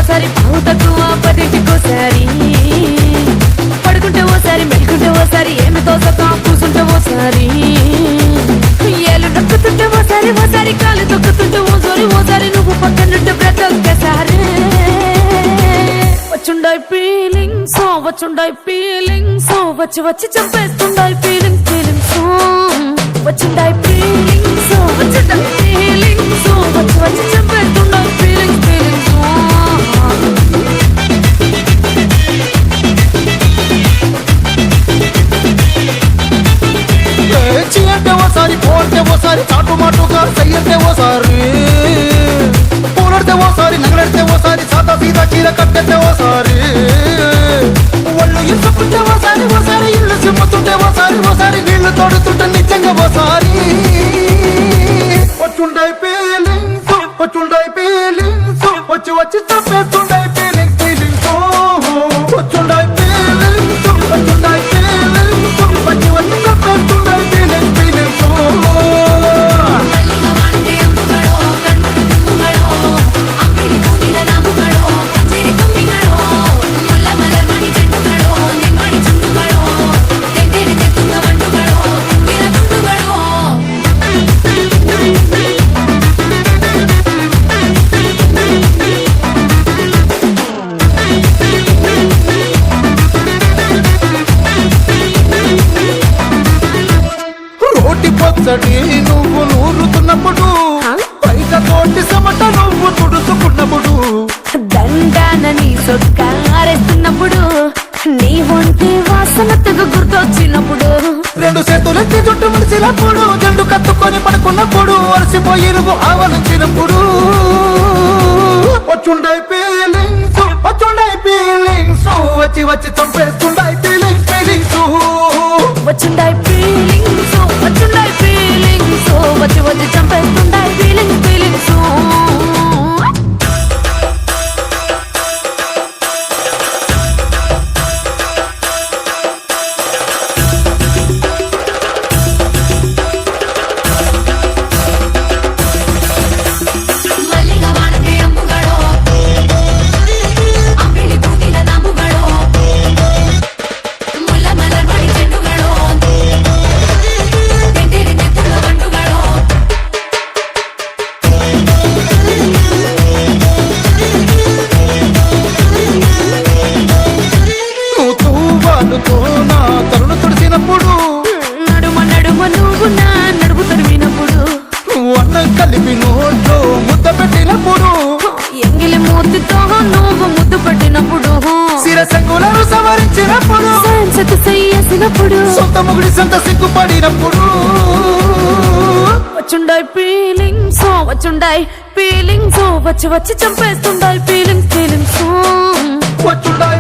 ఓసారి పావు తక్కువ 10ంటికోసారి పడుకుంటే ఓసారి మెలుకుంటే ఓసారి ఏమి తోసక కూసుంటే ఓసారి ఏళ్ళు నొక్కుతుంటే ఓసారి ఓసారి కాలు తొక్కుతుంటే ఓసారి నువ్వు పక్కనుంటే బ్రతొక్కసారి వచ్చుండాయి ఫీలింగ్స్ వచ్చి వచ్చి చంపేస్తుండాయి ఫీలింగ్స్ వచ్చిండాయి ఫీలింగ్స్ వచ్చి వచ్చి చంపేస్తుండాయి ఫీలింగ్స్ అంటే ఓసారి పోతే ఓసారి చాటు మాటుగా సయ్యంటే ఓసారి పూలడితే ఓసారి నగలడితే ఓసారి సాదా సీదా చీర కట్టెతే ఓసారి ఒళ్ళు ఇసుకుంటే ఓసారి ఇల్లు చిమ్ముతుంటే ఓసారి నీళ్లు తోడుతుంటే నిజంగా ఓసారి వచ్చుండాయి ఫీలింగ్స్ వచ్చి వచ్చి చంపేస్తుండాయి ఫీలింగ్స్ వచ్చుండాయి ఫీలింగ్స్ వచ్చి వచ్చి చంపేస్తుండాయి పొచ్చడి నువ్వు నూరుతున్నప్పుడు బయట తోటి సమట నువ్వు తుడుచుకున్నప్పుడు దండాన నీ సొక్కారేస్తున్నప్పుడు నీ ఒంటి వాసన తెగ గుర్తొచ్చినప్పుడు రెండు చేతులెత్తి చుట్టూ ముడిచినప్పుడు జండు కత్తుకొని పడుకున్నప్పుడు అలసిపోయి నువ్వు ఆవలించినప్పుడు వచ్చుండాయి ఫీలింగ్స్ వచ్చి వచ్చి చంపేస్తుండాయి ఫీలింగ్స్ వచ్చుండాయి ఫీలింగ్స్ వచ్చి వచ్చి చంపేస్తుండాయి ఫీలింగ్స్ తరుణ తుడిసినప్పుడు నడుమ నువ్వు నా నడుపు తరిమినప్పుడు అన్నం కలిపి నోట్లో ముద్ద పెట్టినప్పుడు ఎంగిలి మూతితో నువ్వు ముద్దు పెట్టినప్పుడు శిరసంగులను సవరించినప్పుడు చేసినప్పుడు సొంత ముగుడి సొంత సిగ్గుపడినప్పుడు వచ్చుండాయి ఫీలింగ్స్ వచ్చి వచ్చి చంపేస్తుండాయి ఫీలింగ్స్ వచ్చుండాయి